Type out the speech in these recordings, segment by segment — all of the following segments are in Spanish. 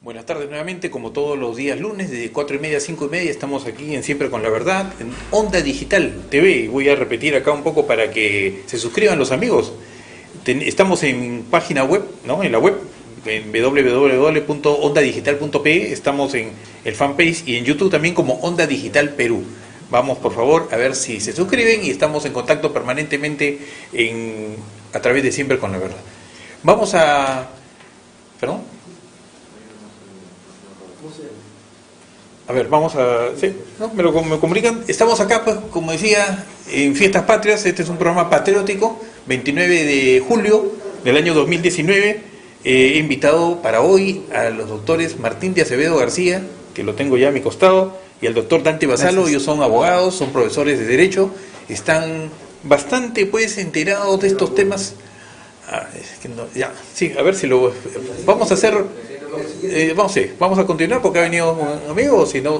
Buenas tardes nuevamente, como todos los días lunes, de 4:30 a 5:30, estamos aquí en Siempre con la Verdad, en Onda Digital TV. Voy a repetir acá un poco para que se suscriban los amigos. Estamos en página web, ¿no? En la web, en www.ondadigital.pe, estamos en el fanpage y en YouTube también como Onda Digital Perú. Vamos, por favor, a ver si se suscriben y estamos en contacto permanentemente a través de Siempre con la Verdad. Vamos a... ¿Perdón? A ver, vamos a... ¿sí? ¿No? Me comunican. Estamos acá, pues, como decía, en Fiestas Patrias. Este es un programa patriótico, 29 de julio del año 2019. He invitado para hoy a los doctores Martín de Acevedo García, que lo tengo ya a mi costado, y al doctor Dante Basalo. Gracias. Ellos son abogados, son profesores de Derecho, están bastante, pues, enterados de estos temas. Es que no, ya, sí, a ver si lo... Vamos a hacer... vamos a continuar porque ha venido un amigo, o si no,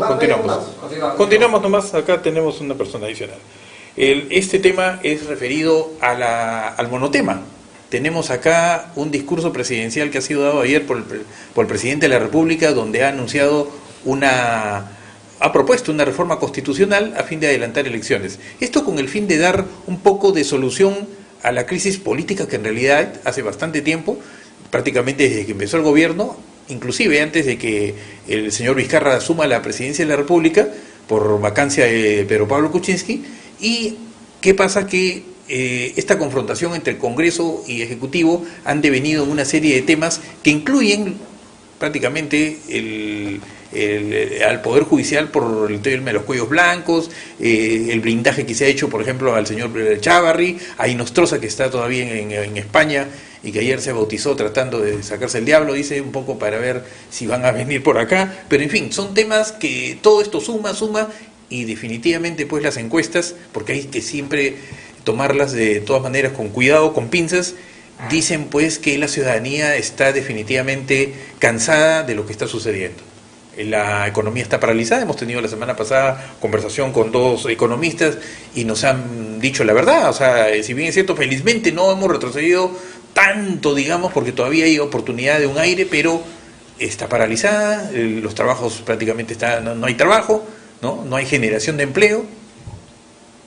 continuamos nomás. Acá tenemos una persona adicional. Este tema es referido al monotema. Tenemos acá un discurso presidencial que ha sido dado ayer por el presidente de la República, donde ha anunciado ha propuesto una reforma constitucional a fin de adelantar elecciones. Esto con el fin de dar un poco de solución a la crisis política que en realidad hace bastante tiempo, prácticamente desde que empezó el gobierno, inclusive antes de que el señor Vizcarra asuma la presidencia de la República por vacancia de Pedro Pablo Kuczynski. ¿Y qué pasa? Que esta confrontación entre el Congreso y Ejecutivo han devenido en una serie de temas que incluyen prácticamente al Poder Judicial por el tema de los cuellos blancos, el blindaje que se ha hecho, por ejemplo, al señor Chávarri, a Inostroza, que está todavía en España y que ayer se bautizó tratando de sacarse el diablo, dice, un poco para ver si van a venir por acá. Pero en fin, son temas que todo esto suma, y definitivamente pues las encuestas, porque hay que siempre tomarlas de todas maneras con cuidado, con pinzas, dicen pues que la ciudadanía está definitivamente cansada de lo que está sucediendo. La economía está paralizada. Hemos tenido la semana pasada conversación con dos economistas y nos han dicho la verdad. O sea, si bien es cierto, felizmente no hemos retrocedido tanto, digamos, porque todavía hay oportunidad de un aire, pero está paralizada, los trabajos prácticamente no hay trabajo, no hay generación de empleo.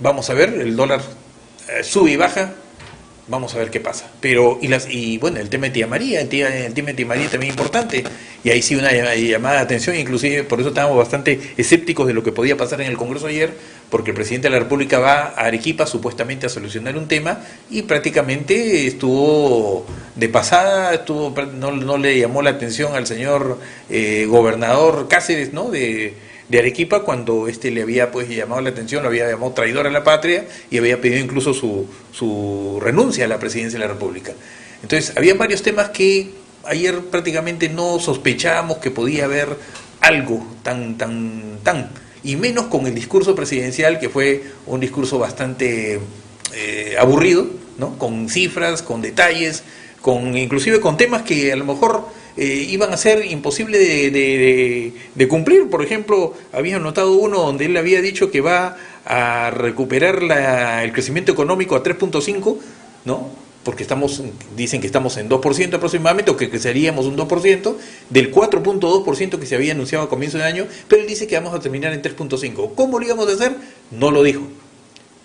Vamos a ver, el dólar sube y baja. Vamos a ver qué pasa. Pero, bueno, el tema de Tía María, el tema de Tía María también es importante. Y ahí sí una llamada de atención, inclusive por eso estábamos bastante escépticos de lo que podía pasar en el Congreso ayer, porque el presidente de la República va a Arequipa supuestamente a solucionar un tema y prácticamente estuvo de pasada, no le llamó la atención al señor gobernador Cáceres, ¿no?, de Arequipa, cuando le había pues llamado la atención, lo había llamado traidor a la patria y había pedido incluso su renuncia a la presidencia de la República. Entonces, había varios temas que ayer prácticamente no sospechábamos que podía haber algo tan, y menos con el discurso presidencial, que fue un discurso bastante aburrido, ¿no?, con cifras, con detalles, inclusive con temas que a lo mejor iban a ser imposible de cumplir. Por ejemplo, había notado uno donde él había dicho que va a recuperar el crecimiento económico a 3.5, ¿no?, porque dicen que estamos en 2% aproximadamente, o que creceríamos un 2%, del 4.2% que se había anunciado a comienzo de año, pero él dice que vamos a terminar en 3.5. ¿Cómo lo íbamos a hacer? No lo dijo.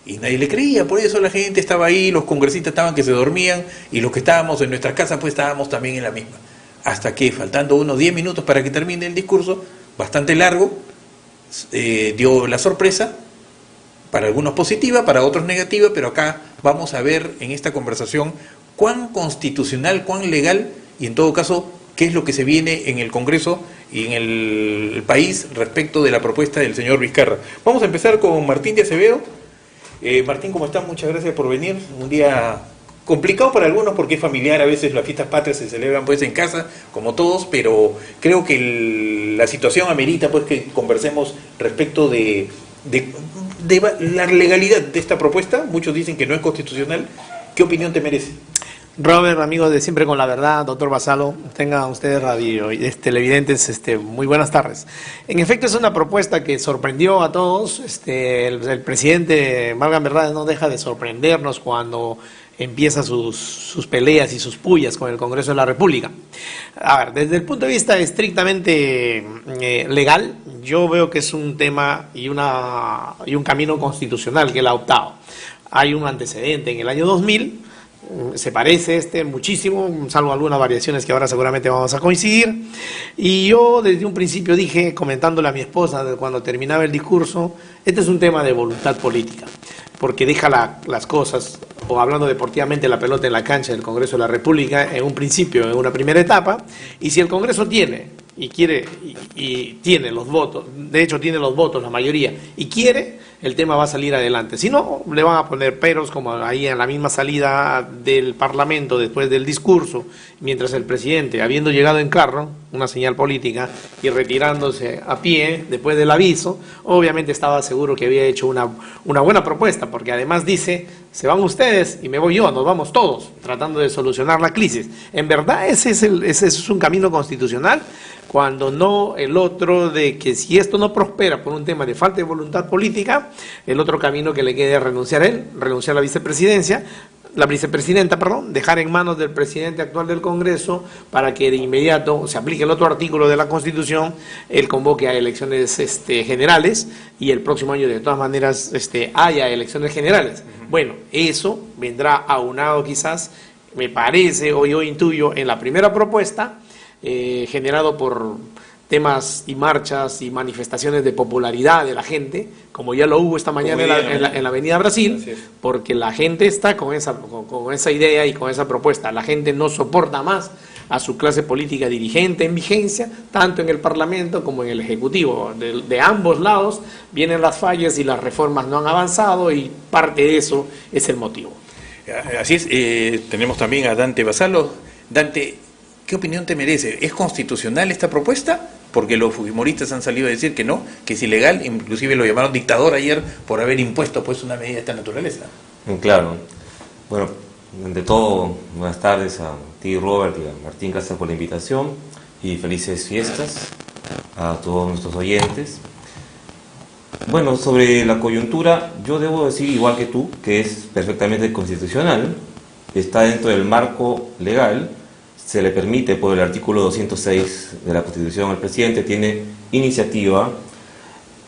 Y nadie le creía, por eso la gente estaba ahí, los congresistas estaban que se dormían, y los que estábamos en nuestras casas pues estábamos también en la misma. Hasta que, faltando unos 10 minutos para que termine el discurso, bastante largo, dio la sorpresa, para algunos positiva, para otros negativa, pero acá vamos a ver en esta conversación cuán constitucional, cuán legal, y en todo caso, qué es lo que se viene en el Congreso y en el país respecto de la propuesta del señor Vizcarra. Vamos a empezar con Martín de Acevedo. Martín, ¿cómo estás? Muchas gracias por venir. Un día complicado para algunos porque es familiar, a veces las fiestas patrias se celebran pues en casa, como todos, pero creo que la situación amerita pues que conversemos respecto de la legalidad de esta propuesta. Muchos dicen que no es constitucional. ¿Qué opinión te merece? Robert, amigos de Siempre con la Verdad, doctor Basalo, tengan ustedes radio y televidentes, muy buenas tardes. En efecto, es una propuesta que sorprendió a todos. El presidente, valga en verdad, no deja de sorprendernos cuando empieza sus peleas y sus pullas con el Congreso de la República. A ver, desde el punto de vista estrictamente legal, yo veo que es un tema y un camino constitucional que él ha optado. Hay un antecedente en el año 2000, se parece muchísimo, salvo algunas variaciones que ahora seguramente vamos a coincidir, y yo desde un principio dije, comentándole a mi esposa cuando terminaba el discurso, este es un tema de voluntad política, porque deja las cosas, o hablando deportivamente, la pelota en la cancha del Congreso de la República, en un principio, en una primera etapa, y si el Congreso tiene, y quiere, y tiene los votos, de hecho tiene los votos, la mayoría, y quiere, el tema va a salir adelante. Si no, le van a poner peros, como ahí en la misma salida del Parlamento, después del discurso, mientras el presidente, habiendo llegado en carro, una señal política, y retirándose a pie, después del aviso, obviamente estaba seguro que había hecho una buena propuesta, porque además dice, se van ustedes y me voy yo, nos vamos todos, tratando de solucionar la crisis. En verdad, ese es un camino constitucional, cuando no el otro de que si esto no prospera por un tema de falta de voluntad política, el otro camino que le quede es renunciar a él, renunciar a la vicepresidenta, dejar en manos del presidente actual del Congreso para que de inmediato se aplique el otro artículo de la Constitución, él convoque a elecciones generales y el próximo año de todas maneras haya elecciones generales. Bueno, eso vendrá aunado quizás, me parece, o yo intuyo, en la primera propuesta, generado por temas y marchas y manifestaciones de popularidad de la gente, como ya lo hubo esta mañana en la Avenida Brasil, porque la gente está con esa idea y con esa propuesta. La gente no soporta más a su clase política dirigente en vigencia, tanto en el Parlamento como en el Ejecutivo. De ambos lados vienen las fallas y las reformas no han avanzado, y parte de eso es el motivo. Así es. Tenemos también a Dante Basalo. Dante, ¿qué opinión te merece? ¿Es constitucional esta propuesta? Porque los fujimoristas han salido a decir que no, que es ilegal, inclusive lo llamaron dictador ayer por haber impuesto pues una medida de esta naturaleza. Claro. Bueno, ante todo, buenas tardes a ti, Robert, y a Martín, gracias por la invitación, y felices fiestas a todos nuestros oyentes. Bueno, sobre la coyuntura, yo debo decir, igual que tú, que es perfectamente constitucional, está dentro del marco legal. Se le permite por el artículo 206 de la Constitución al presidente, tiene iniciativa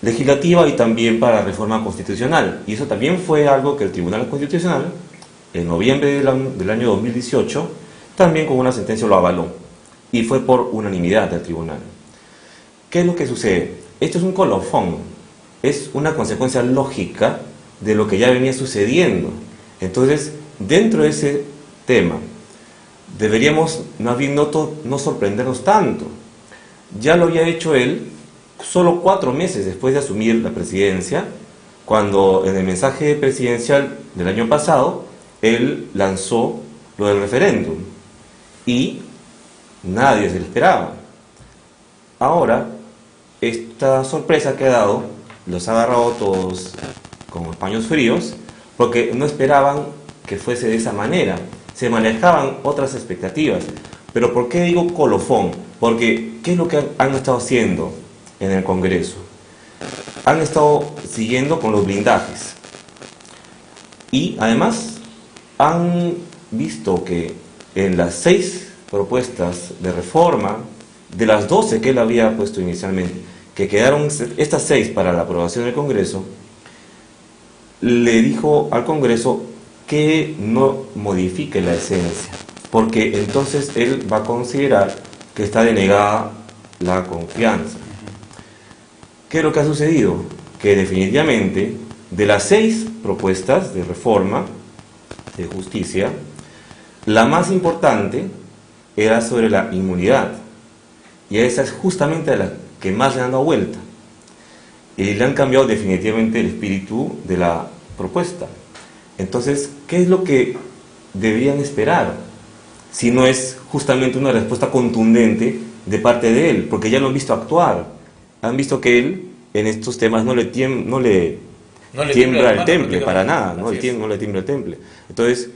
legislativa y también para reforma constitucional. Y eso también fue algo que el Tribunal Constitucional, en noviembre del año 2018, también con una sentencia lo avaló. Y fue por unanimidad del tribunal. ¿Qué es lo que sucede? Esto es un colofón, es una consecuencia lógica de lo que ya venía sucediendo. Entonces, dentro de ese tema, deberíamos más bien no sorprendernos tanto. Ya lo había hecho él solo 4 meses después de asumir la presidencia, cuando en el mensaje presidencial del año pasado él lanzó lo del referéndum y nadie se lo esperaba. Ahora, esta sorpresa que ha dado los ha agarrado todos con los paños fríos, porque no esperaban que fuese de esa manera. Se manejaban otras expectativas. Pero ¿por qué digo colofón? Porque ¿qué es lo que han estado haciendo en el Congreso? Han estado siguiendo con los blindajes. Y además han visto que en las 6 propuestas de reforma, de las 12 que él había puesto inicialmente, que quedaron estas 6 para la aprobación del Congreso, le dijo al Congreso que no modifique la esencia, porque entonces él va a considerar que está denegada la confianza. ¿Qué es lo que ha sucedido? Que definitivamente de las 6 propuestas de reforma de justicia, la más importante era sobre la inmunidad, y esa es justamente la que más le han dado vuelta, y le han cambiado definitivamente el espíritu de la propuesta. Entonces, ¿qué es lo que deberían esperar? Si no es justamente una respuesta contundente de parte de él, porque ya lo han visto actuar. Han visto que él en estos temas no le tiembla el temple para nada, no le tiembla el temple. Entonces,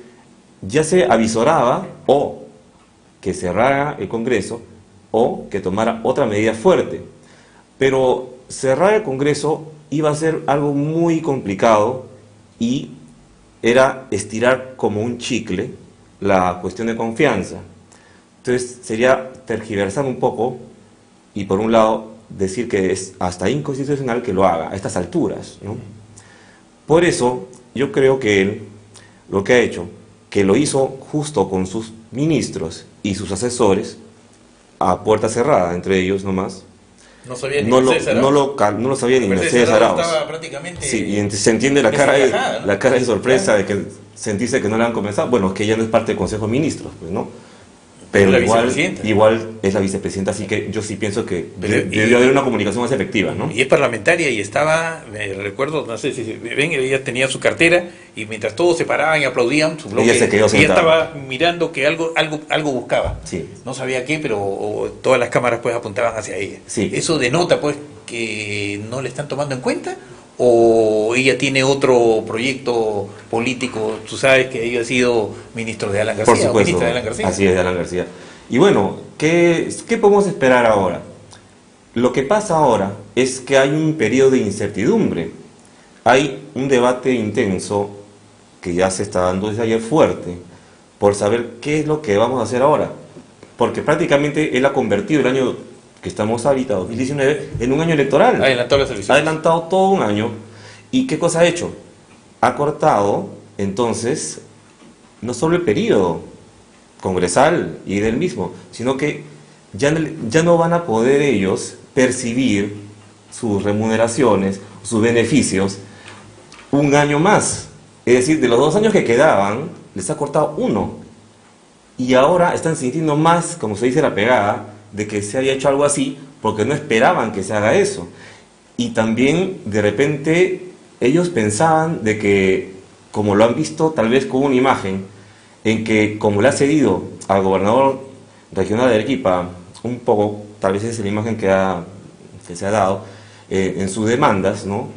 ya se avisoraba o que cerrara el Congreso o que tomara otra medida fuerte. Pero cerrar el Congreso iba a ser algo muy complicado y era estirar como un chicle la cuestión de confianza. Entonces sería tergiversar un poco y por un lado decir que es hasta inconstitucional que lo haga a estas alturas, ¿no? Por eso yo creo que él lo que ha hecho, que lo hizo justo con sus ministros y sus asesores a puerta cerrada, entre ellos nomás. No sabía ni no lo, Mercedes no, lo, no lo sabía ni Mercedes Arauz. Estaba prácticamente sí, y se entiende la cara, ¿no? La cara de sorpresa de que sentirse que no le han comenzado. Bueno, es que ella no es parte del Consejo de Ministros, pues, ¿no? Pero igual es la vicepresidenta, así que yo sí pienso que debió haber una comunicación más efectiva, ¿no? Y es parlamentaria y estaba, recuerdo, no sé si ven, ella tenía su cartera y mientras todos se paraban y aplaudían, su bloque, ella se quedó sentada. Ella estaba mirando que algo buscaba. Sí. No sabía qué, pero todas las cámaras pues apuntaban hacia ella. Sí. Eso denota pues que no le están tomando en cuenta. ¿O ella tiene otro proyecto político? Tú sabes que ella ha sido ministro de Alan García. Por supuesto, ministra de Alan García. así es, de Alan García. Y bueno, ¿qué podemos esperar ahora? Lo que pasa ahora es que hay un periodo de incertidumbre. Hay un debate intenso que ya se está dando desde ayer fuerte por saber qué es lo que vamos a hacer ahora. Porque prácticamente él ha convertido el año que estamos ahorita, 2019, en un año electoral. Adelantó las elecciones. Ha adelantado todo un año. ¿Y qué cosa ha hecho? Ha cortado, entonces, no solo el periodo congresal y del mismo, sino que ya no van a poder ellos percibir sus remuneraciones, sus beneficios, un año más. Es decir, de los 2 años que quedaban, les ha cortado 1. Y ahora están sintiendo más, como se dice la pegada, de que se haya hecho algo así, porque no esperaban que se haga eso. Y también, de repente, ellos pensaban de que, como lo han visto tal vez con una imagen, en que como le ha cedido al gobernador regional de Arequipa, un poco, tal vez es la imagen que se ha dado, en sus demandas, ¿no?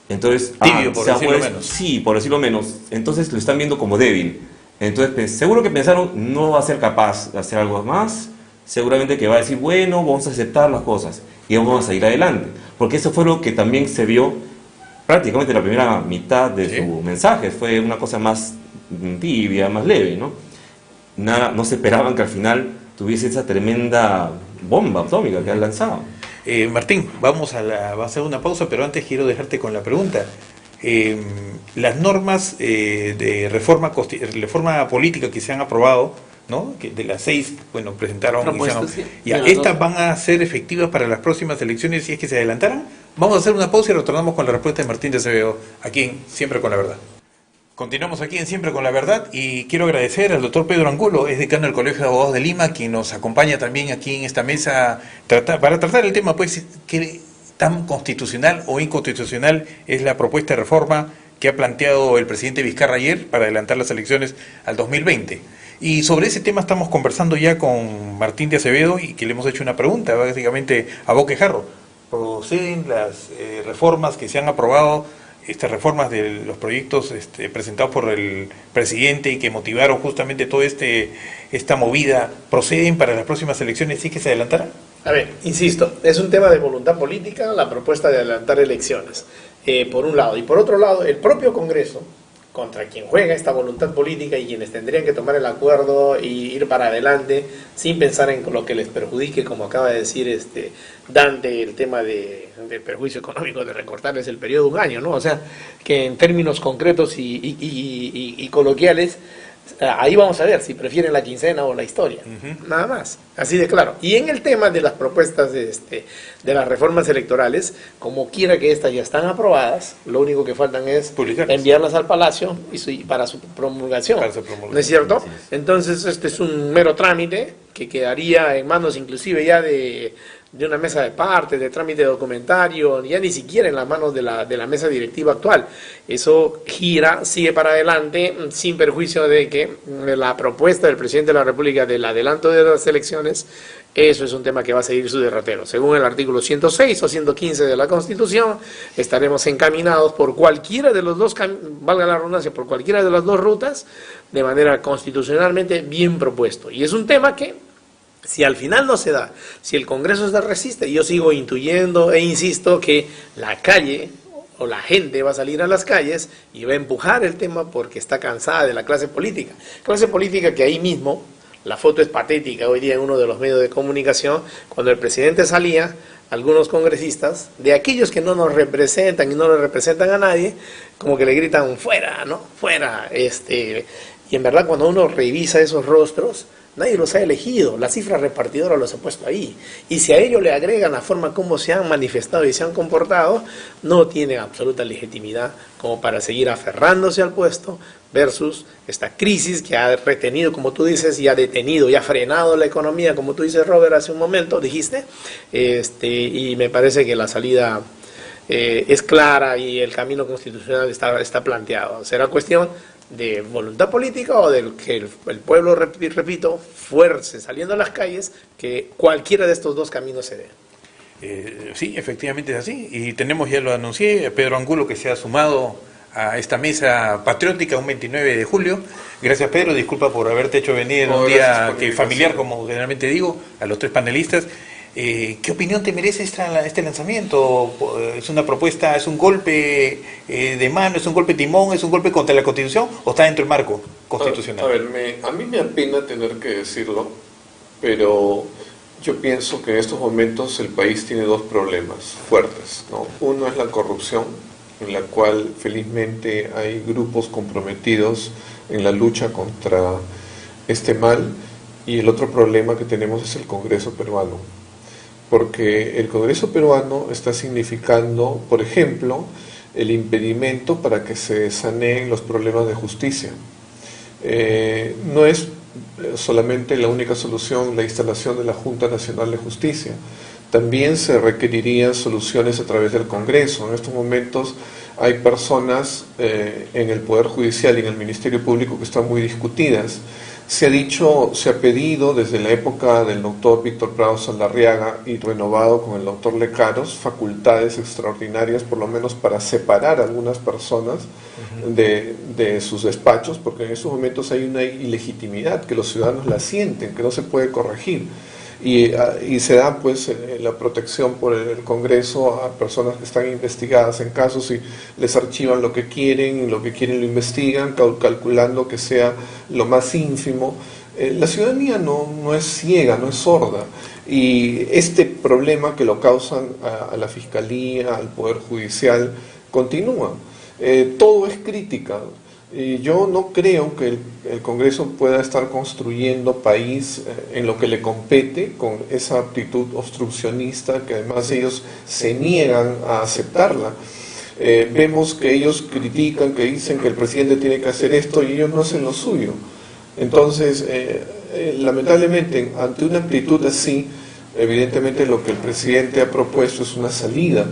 Entonces, tibio, por decirlo menos. Sí, por decirlo menos. Entonces lo están viendo como débil. Entonces, seguro que pensaron, no va a ser capaz de hacer algo más, seguramente que va a decir, bueno, vamos a aceptar las cosas y vamos a seguir adelante. Porque eso fue lo que también se vio prácticamente en la primera mitad de su mensaje. Fue una cosa más tibia, más leve, ¿no? No se esperaban que al final tuviese esa tremenda bomba atómica que han lanzado. Martín, va a hacer una pausa, pero antes quiero dejarte con la pregunta. Las normas de reforma política que se han aprobado, ¿no? Que de las 6, bueno, presentaron estas van a ser efectivas para las próximas elecciones si es que se adelantaran. Vamos a hacer una pausa y retornamos con la respuesta de Martín de Acevedo, aquí en Siempre con la Verdad. Continuamos aquí en Siempre con la Verdad y quiero agradecer al doctor Pedro Angulo, es decano del Colegio de Abogados de Lima, quien nos acompaña también aquí en esta mesa para tratar el tema, pues, que tan constitucional o inconstitucional es la propuesta de reforma que ha planteado el presidente Vizcarra ayer para adelantar las elecciones al 2020. Y sobre ese tema estamos conversando ya con Martín de Acevedo y que le hemos hecho una pregunta, básicamente a boquejarro. ¿Proceden las reformas que se han aprobado, estas reformas de los proyectos presentados por el presidente y que motivaron justamente toda esta movida, proceden para las próximas elecciones si es que se adelantarán? A ver, insisto, es un tema de voluntad política la propuesta de adelantar elecciones, por un lado. Y por otro lado, el propio Congreso, contra quien juega esta voluntad política y quienes tendrían que tomar el acuerdo y ir para adelante sin pensar en lo que les perjudique, como acaba de decir Dante, el tema del perjuicio económico de recortarles el periodo de un año, ¿no? O sea, que en términos concretos y coloquiales, ahí vamos a ver si prefieren la quincena o la historia, nada más, así de claro. Y en el tema de las propuestas de las reformas electorales, como quiera que estas ya están aprobadas, lo único que faltan es enviarlas al Palacio para su promulgación, ¿no es cierto? Entonces este es un mero trámite que quedaría en manos inclusive ya de una mesa de parte, de trámite documentario, ya ni siquiera en las manos de la mesa directiva actual. Eso sigue para adelante, sin perjuicio de que la propuesta del presidente de la República del adelanto de las elecciones, eso es un tema que va a seguir su derrotero. Según el artículo 106 o 115 de la Constitución, estaremos encaminados por cualquiera de los dos, valga la redundancia, por cualquiera de las dos rutas, de manera constitucionalmente bien propuesto. Y es un tema que, si al final no se da, si el Congreso se resiste, yo sigo intuyendo e insisto que la calle o la gente va a salir a las calles y va a empujar el tema porque está cansada de la clase política. Clase política que ahí mismo, la foto es patética hoy día en uno de los medios de comunicación, cuando el presidente salía, algunos congresistas, de aquellos que no nos representan y no le representan a nadie, como que le gritan fuera, ¿no? Fuera, y en verdad cuando uno revisa esos rostros, nadie los ha elegido, la cifra repartidora los ha puesto ahí. Y si a ello le agregan la forma como se han manifestado y se han comportado, no tienen absoluta legitimidad como para seguir aferrándose al puesto versus esta crisis que ha retenido, como tú dices, y ha detenido y ha frenado la economía, como tú dices, Robert, hace un momento, dijiste, y me parece que la salida es clara y el camino constitucional está planteado. Será cuestión de voluntad política o de que el pueblo, repito, fuerce saliendo a las calles, que cualquiera de estos dos caminos se dé. Sí, efectivamente es así. Y tenemos, ya lo anuncié, a Pedro Angulo, que se ha sumado a esta mesa patriótica un 29 de julio. Gracias, Pedro, disculpa por haberte hecho venir en un día familiar, como generalmente digo, a los tres panelistas. ¿Qué opinión te merece este lanzamiento? ¿Es una propuesta, es un golpe de mano, es un golpe timón, es un golpe contra la Constitución o está dentro del marco constitucional? A ver, a mí me apena tener que decirlo, pero yo pienso que en estos momentos el país tiene dos problemas fuertes, ¿no? Uno es la corrupción, en la cual felizmente hay grupos comprometidos en la lucha contra este mal, y el otro problema que tenemos es el Congreso peruano. Porque el Congreso peruano está significando, por ejemplo, el impedimento para que se saneen los problemas de justicia. No es solamente la única solución la instalación de la Junta Nacional de Justicia. También se requerirían soluciones a través del Congreso. En estos momentos hay personas en el Poder Judicial y en el Ministerio Público que están muy discutidas. Se ha pedido desde la época del doctor Víctor Prado Saldarriaga y renovado con el doctor Lecaros, facultades extraordinarias por lo menos para separar a algunas personas de sus despachos, porque en estos momentos hay una ilegitimidad que los ciudadanos la sienten, que no se puede corregir. Y se da pues la protección por el Congreso a personas que están investigadas en casos y les archivan lo que quieren, y lo que quieren lo investigan, calculando que sea lo más ínfimo. La ciudadanía no es ciega, no es sorda, y este problema que lo causan a la Fiscalía, al Poder Judicial, continúa. Todo es crítica. Yo no creo que el Congreso pueda estar construyendo país en lo que le compete con esa actitud obstruccionista que además ellos se niegan a aceptarla. Vemos que ellos critican, que dicen que el presidente tiene que hacer esto y ellos no hacen lo suyo. Entonces, lamentablemente, ante una actitud así, evidentemente lo que el presidente ha propuesto es una salida.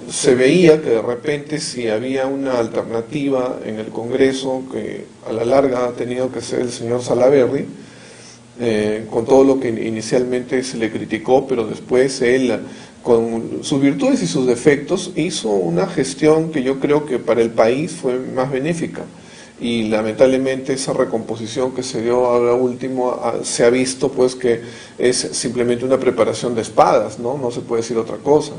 Se veía que de repente si había una alternativa en el Congreso, que a la larga ha tenido que ser el señor Salaverry, con todo lo que inicialmente se le criticó, pero después él, con sus virtudes y sus defectos, hizo una gestión que yo creo que para el país fue más benéfica. Y lamentablemente esa recomposición que se dio ahora último se ha visto pues que es simplemente una preparación de espadas, no se puede decir otra cosa.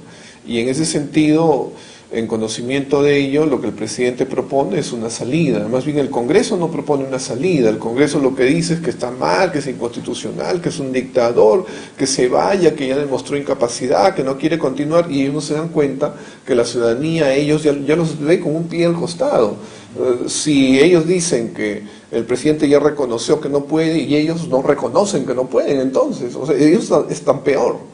Y en ese sentido, en conocimiento de ello, lo que el presidente propone es una salida. Más bien el Congreso no propone una salida. El Congreso lo que dice es que está mal, que es inconstitucional, que es un dictador, que se vaya, que ya demostró incapacidad, que no quiere continuar, y ellos no se dan cuenta que la ciudadanía, ellos ya los ve con un pie al costado. Si ellos dicen que el presidente ya reconoció que no puede y ellos no reconocen que no pueden, entonces, o sea, ellos están peor.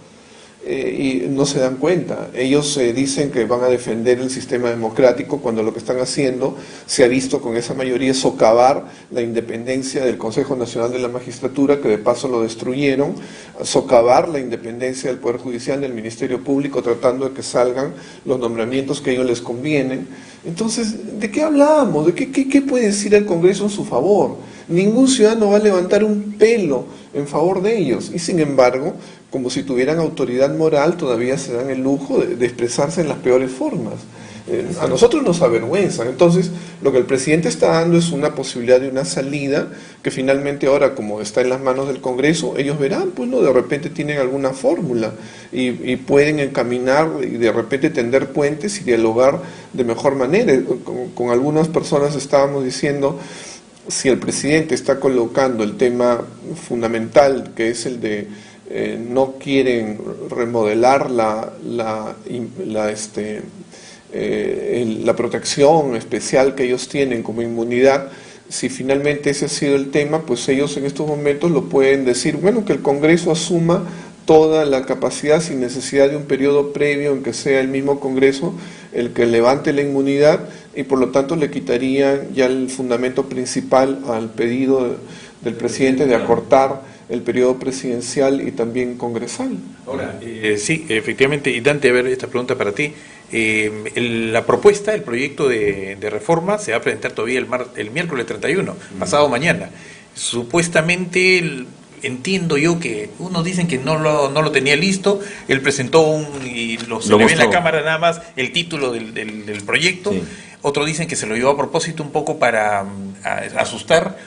Y no se dan cuenta. Ellos dicen que van a defender el sistema democrático cuando lo que están haciendo, se ha visto con esa mayoría, es socavar la independencia del Consejo Nacional de la Magistratura, que de paso lo destruyeron, socavar la independencia del Poder Judicial, del Ministerio Público, tratando de que salgan los nombramientos que a ellos les convienen. Entonces, ¿de qué hablamos? ¿Qué puede decir el Congreso en su favor? Ningún ciudadano va a levantar un pelo en favor de ellos, y sin embargo, como si tuvieran autoridad moral, todavía se dan el lujo de expresarse en las peores formas. A nosotros nos avergüenzan. Entonces, lo que el presidente está dando es una posibilidad de una salida que finalmente ahora, como está en las manos del Congreso, ellos verán, pues no, de repente tienen alguna fórmula y pueden encaminar y de repente tender puentes y dialogar de mejor manera. Con algunas personas estábamos diciendo, si el presidente está colocando el tema fundamental, que es el de no quieren remodelar la protección especial que ellos tienen como inmunidad, si finalmente ese ha sido el tema, pues ellos en estos momentos lo pueden decir, bueno, que el Congreso asuma toda la capacidad sin necesidad de un periodo previo en que sea el mismo Congreso el que levante la inmunidad, y por lo tanto le quitarían ya el fundamento principal al pedido del presidente de acortar el periodo presidencial y también congresal. Ahora, sí, efectivamente, y Dante, a ver, esta pregunta para ti. La propuesta, el proyecto de reforma se va a presentar todavía el miércoles 31, pasado mañana. Supuestamente, entiendo yo que unos dicen que no lo tenía listo, él presentó se le ve en la cámara nada más el título del proyecto, sí. Otros dicen que se lo llevó a propósito un poco para asustar,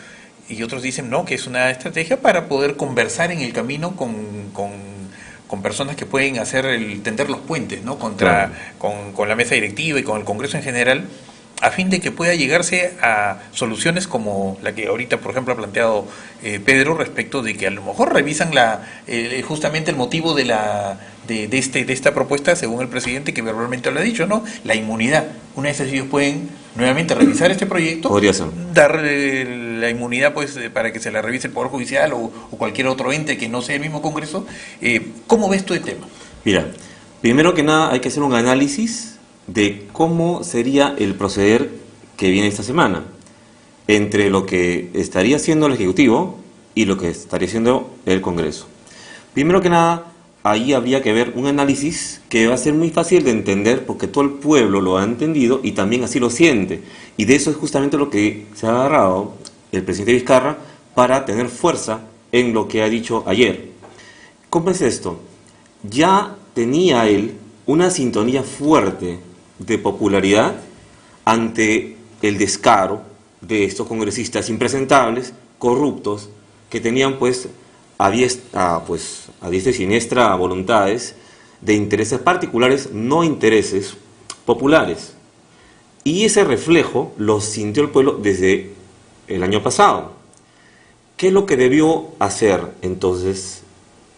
y otros dicen no, que es una estrategia para poder conversar en el camino con personas que pueden tender los puentes, ¿no? con la mesa directiva y con el Congreso en general, a fin de que pueda llegarse a soluciones como la que ahorita, por ejemplo, ha planteado Pedro, respecto de que a lo mejor revisan justamente el motivo de esta propuesta, según el presidente, que verbalmente lo ha dicho, ¿no? La inmunidad. Una vez ellos pueden nuevamente revisar este proyecto, podría ser, darle la inmunidad pues para que se la revise el Poder Judicial o cualquier otro ente que no sea el mismo Congreso. ¿Cómo ves tú el tema? Mira, primero que nada hay que hacer un análisis de cómo sería el proceder que viene esta semana entre lo que estaría haciendo el Ejecutivo y lo que estaría haciendo el Congreso. Primero que nada, ahí habría que ver un análisis que va a ser muy fácil de entender porque todo el pueblo lo ha entendido y también así lo siente. Y de eso es justamente lo que se ha agarrado el presidente Vizcarra para tener fuerza en lo que ha dicho ayer. ¿Cómo es esto? Ya tenía él una sintonía fuerte de popularidad ante el descaro de estos congresistas impresentables, corruptos, que tenían pues a diestra y siniestra voluntades de intereses particulares, no intereses populares. Y ese reflejo lo sintió el pueblo desde el año pasado. ¿Qué es lo que debió hacer entonces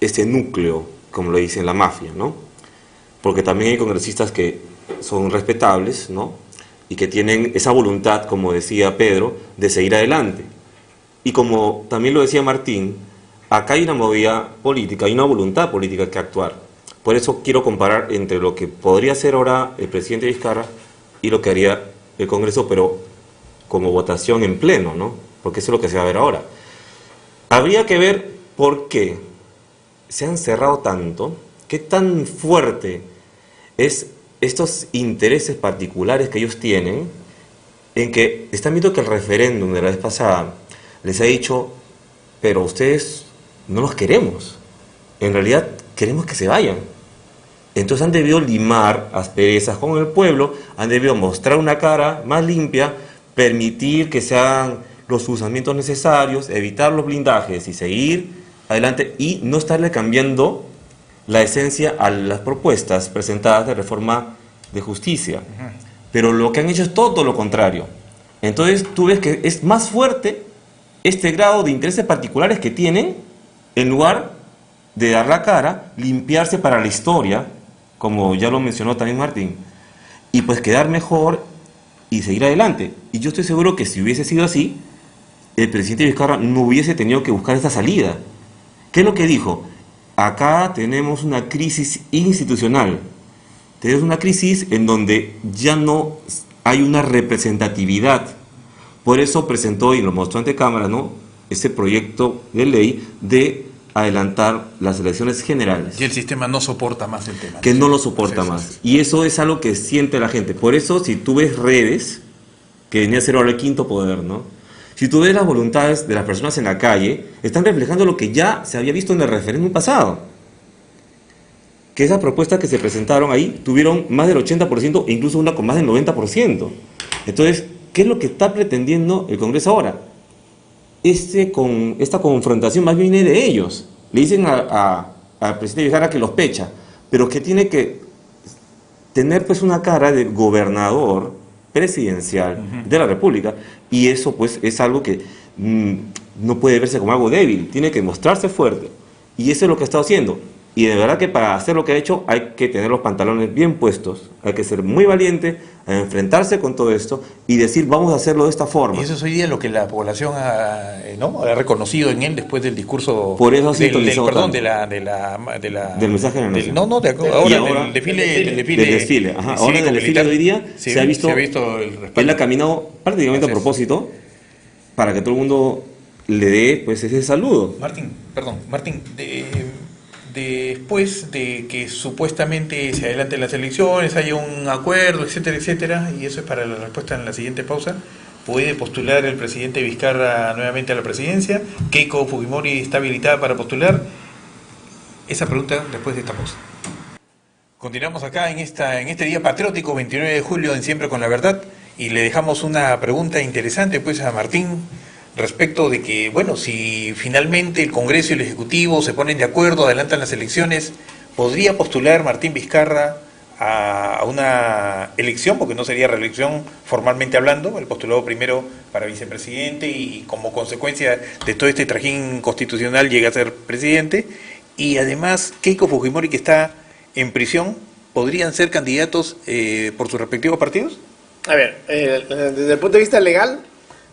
ese núcleo, como lo dice en la mafia, ¿no? Porque también hay congresistas que son respetables, ¿no? Y que tienen esa voluntad, como decía Pedro, de seguir adelante. Y como también lo decía Martín, acá hay una movida política, hay una voluntad política que actuar. Por eso quiero comparar entre lo que podría hacer ahora el presidente Vizcarra y lo que haría el Congreso, pero como votación en pleno, ¿no? Porque eso es lo que se va a ver ahora. Habría que ver por qué se han cerrado tanto, qué tan fuerte es estos intereses particulares que ellos tienen, en que están viendo que el referéndum de la vez pasada les ha dicho, pero ustedes no los queremos, en realidad queremos que se vayan. Entonces han debido limar asperezas con el pueblo, han debido mostrar una cara más limpia, permitir que se hagan los juzgamientos necesarios, evitar los blindajes y seguir adelante y no estarle cambiando la esencia a las propuestas presentadas de reforma de justicia. Pero lo que han hecho es todo lo contrario. Entonces tú ves que es más fuerte este grado de intereses particulares que tienen, en lugar de dar la cara, limpiarse para la historia, como ya lo mencionó también Martín, y pues quedar mejor y seguir adelante. Y yo estoy seguro que si hubiese sido así, el presidente Vizcarra no hubiese tenido que buscar esta salida. ¿Qué es lo que dijo? Acá tenemos una crisis institucional, tenemos una crisis en donde ya no hay una representatividad. Por eso presentó, y lo mostró ante cámara, ¿no?, ese proyecto de ley de adelantar las elecciones generales. Y el sistema no soporta más el tema. Que no lo soporta más. Y eso es algo que siente la gente. Por eso, si tú ves redes, que venía a ser ahora el quinto poder, ¿no?, si tú ves las voluntades de las personas en la calle, están reflejando lo que ya se había visto en el referéndum pasado. que esas propuestas que se presentaron ahí tuvieron más del 80% e incluso una con más del 90%. Entonces, ¿qué es lo que está pretendiendo el Congreso ahora? Esta confrontación más bien viene de ellos. Le dicen al presidente Vizcarra que los pecha, pero que tiene que tener pues una cara de gobernador presidencial de la República, y eso pues es algo que no puede verse como algo débil, tiene que mostrarse fuerte, y eso es lo que ha estado haciendo. Y de verdad que para hacer lo que ha hecho hay que tener los pantalones bien puestos, hay que ser muy valiente a enfrentarse con todo esto y decir vamos a hacerlo de esta forma. Y eso es hoy día lo que la población ha reconocido en él después del discurso. Por eso del mensaje de la nación. Ahora del desfile. Ajá. Ahora en el desfile de hoy día se ha visto el respaldo. Él ha caminado prácticamente a propósito para que todo el mundo le dé pues ese saludo. Martín, después de que supuestamente se adelanten las elecciones, haya un acuerdo, etcétera, etcétera, y eso es para la respuesta en la siguiente pausa, ¿puede postular el presidente Vizcarra nuevamente a la presidencia? ¿Keiko Fujimori está habilitada para postular? Esa pregunta después de esta pausa. Continuamos acá en este día patriótico, 29 de julio, en Siempre con la Verdad, y le dejamos una pregunta interesante pues a Martín, respecto de que, bueno, si finalmente el Congreso y el Ejecutivo se ponen de acuerdo, adelantan las elecciones, ¿podría postular Martín Vizcarra a una elección? Porque no sería reelección formalmente hablando, el postulado primero para vicepresidente y como consecuencia de todo este trajín constitucional llega a ser presidente, y además Keiko Fujimori, que está en prisión, ¿podrían ser candidatos por sus respectivos partidos? A ver, desde el punto de vista legal,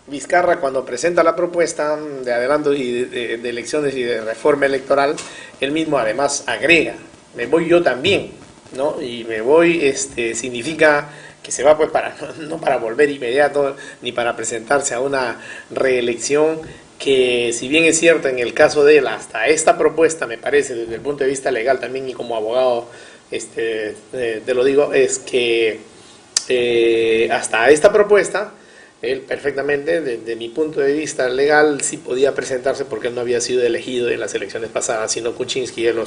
Vizcarra, cuando presenta la propuesta de adelanto y de elecciones y de reforma electoral, él mismo además agrega, me voy yo también, ¿no? Y me voy, significa que se va pues no para volver inmediato, ni para presentarse a una reelección, que si bien es cierto en el caso de él, hasta esta propuesta me parece, desde el punto de vista legal también y como abogado, te lo digo, es que hasta esta propuesta, él perfectamente, desde mi punto de vista legal, sí podía presentarse porque él no había sido elegido en las elecciones pasadas, sino Kuczynski él lo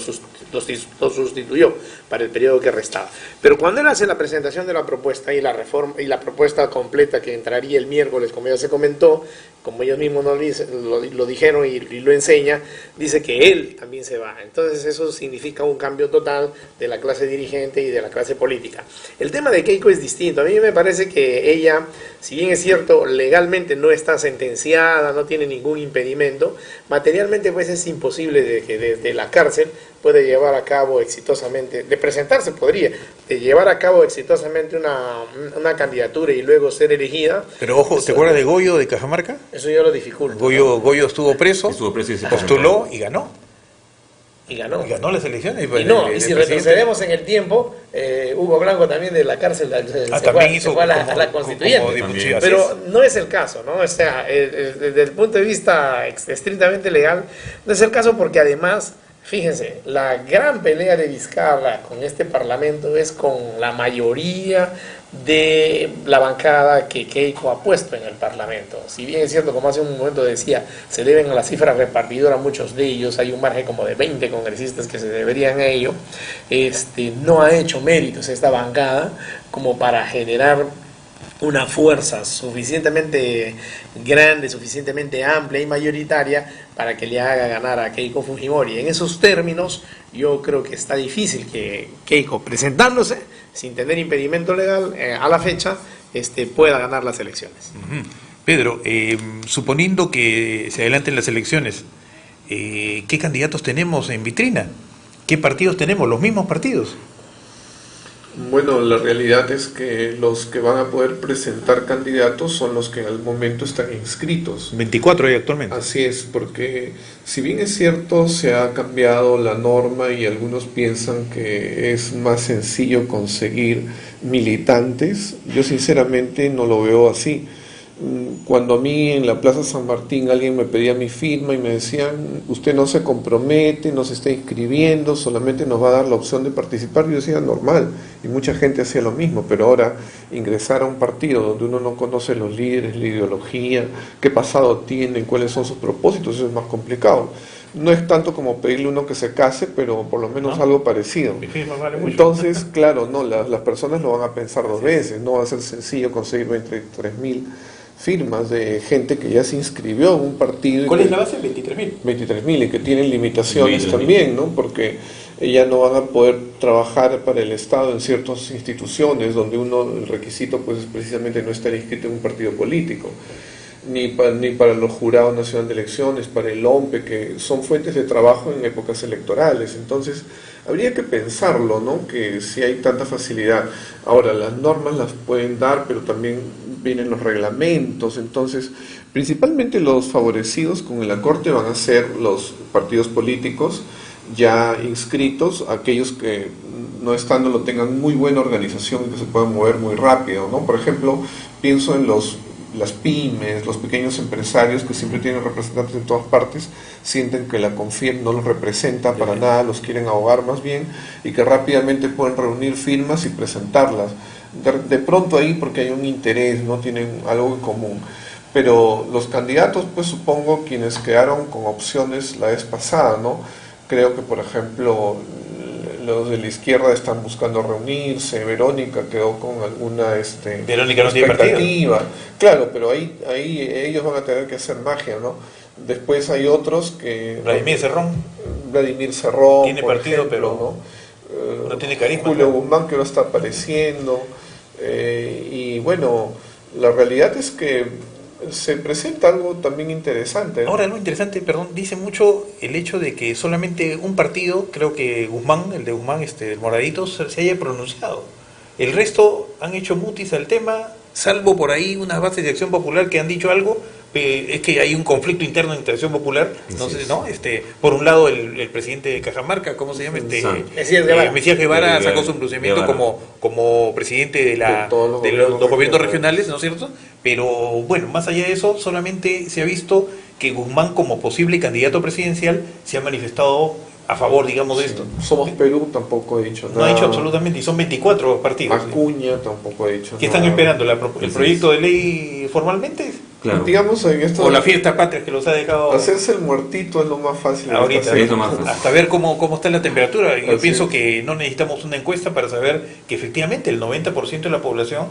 sustituyó para el periodo que restaba. Pero cuando él hace la presentación de la propuesta y la reforma y la propuesta completa que entraría el miércoles, como ya se comentó, como ellos mismos lo dijeron y lo enseña, dice que él también se va. Entonces eso significa un cambio total de la clase dirigente y de la clase política. El tema de Keiko es distinto. A mí me parece que ella, si bien es cierto, legalmente no está sentenciada, no tiene ningún impedimento, materialmente pues es imposible de que desde la cárcel puede llevar a cabo exitosamente, de presentarse podría, de llevar a cabo exitosamente una candidatura y luego ser elegida. Pero ojo, ¿te acuerdas de Goyo de Cajamarca? Eso ya lo dificulta. Goyo estuvo preso, y se postuló y ganó. Y ganó. Y ganó las elecciones. Y si retrocedemos en el tiempo, Hugo Blanco también de la cárcel se fue a la constituyente. Pero no es el caso, ¿no? O sea, desde el punto de vista estrictamente legal, no es el caso porque además, fíjense, la gran pelea de Vizcarra con este Parlamento es con la mayoría de la bancada que Keiko ha puesto en el Parlamento. Si bien es cierto, como hace un momento decía, se deben a la cifra repartidora muchos de ellos, hay un margen como de 20 congresistas que se deberían a ello, no ha hecho méritos esta bancada como para generar una fuerza suficientemente grande, suficientemente amplia y mayoritaria para que le haga ganar a Keiko Fujimori. En esos términos, yo creo que está difícil que Keiko, presentándose sin tener impedimento legal a la fecha, pueda ganar las elecciones. Pedro, suponiendo que se adelanten las elecciones, ¿qué candidatos tenemos en vitrina? ¿Qué partidos tenemos? ¿Los mismos partidos? Bueno, la realidad es que los que van a poder presentar candidatos son los que al momento están inscritos. 24 hay actualmente. Así es, porque si bien es cierto, se ha cambiado la norma y algunos piensan que es más sencillo conseguir militantes, yo sinceramente no lo veo así. Cuando a mí en la Plaza San Martín alguien me pedía mi firma y me decían, usted no se compromete, no se está inscribiendo, solamente nos va a dar la opción de participar, yo decía normal, y mucha gente hacía lo mismo, pero ahora ingresar a un partido donde uno no conoce los líderes, la ideología, qué pasado tienen, cuáles son sus propósitos, eso es más complicado. No es tanto como pedirle uno que se case, pero por lo menos ¿No? algo parecido. Mi firma vale mucho. Entonces, claro, no, las personas lo van a pensar dos veces, no va a ser sencillo conseguir 23.000 firmas de gente que ya se inscribió en un partido. ¿Cuál es la base? 23.000. 23.000 y que tienen limitaciones 23.000. también, ¿no? Porque ya no van a poder trabajar para el Estado en ciertas instituciones donde el requisito pues es precisamente no estar inscrito en un partido político, ni para los jurados nacionales de elecciones, para el OMPE, que son fuentes de trabajo en épocas electorales. Entonces, habría que pensarlo, ¿no? Que si hay tanta facilidad. Ahora, las normas las pueden dar, pero también vienen los reglamentos. Entonces, principalmente los favorecidos con la Corte van a ser los partidos políticos ya inscritos, aquellos que no estando tengan muy buena organización y que se puedan mover muy rápido, ¿no? Por ejemplo, pienso en las pymes, los pequeños empresarios que siempre tienen representantes en todas partes, sienten que la CONFIEP no los representa para nada, los quieren ahogar más bien, y que rápidamente pueden reunir firmas y presentarlas. De pronto ahí porque hay un interés, no tienen algo en común. Pero los candidatos, pues supongo quienes quedaron con opciones la vez pasada, ¿no? Creo que, por ejemplo, los de la izquierda están buscando reunirse, Verónica quedó con alguna Verónica no tiene partido. Claro, pero ahí ellos van a tener que hacer magia, ¿no? Después hay otros que... Vladimir Cerrón. Tiene por partido, ejemplo, pero no tiene carisma. Julio Guzmán, que no está apareciendo. Y bueno, la realidad es que se presenta algo también interesante, ¿no? Ahora, algo interesante, perdón, dice mucho el hecho de que solamente un partido, creo que Guzmán, el de Guzmán, el Moradito, se haya pronunciado. El resto han hecho mutis al tema, salvo por ahí unas bases de Acción Popular que han dicho algo. Es que hay un conflicto interno entre Acción Popular, entonces, ¿no? Por un lado el presidente de Cajamarca, ¿cómo se llama? Mesías Guevara sacó su pronunciamiento como presidente de los gobiernos regionales, ¿no es cierto? Pero bueno, más allá de eso, solamente se ha visto que Guzmán como posible candidato presidencial se ha manifestado a favor, digamos, de esto. Somos Perú tampoco ha dicho nada. No ha dicho absolutamente, y son 24 partidos. Acuña tampoco ha dicho nada. ¿Qué están esperando? ¿El proyecto de ley formalmente? Claro. Digamos en esto, O la fiesta patria que los ha dejado... Hacerse el muertito es lo más fácil. Ahorita, es lo más fácil. hasta ver cómo está la temperatura. Yo Así pienso es. que no necesitamos una encuesta para saber que efectivamente el 90% de la población,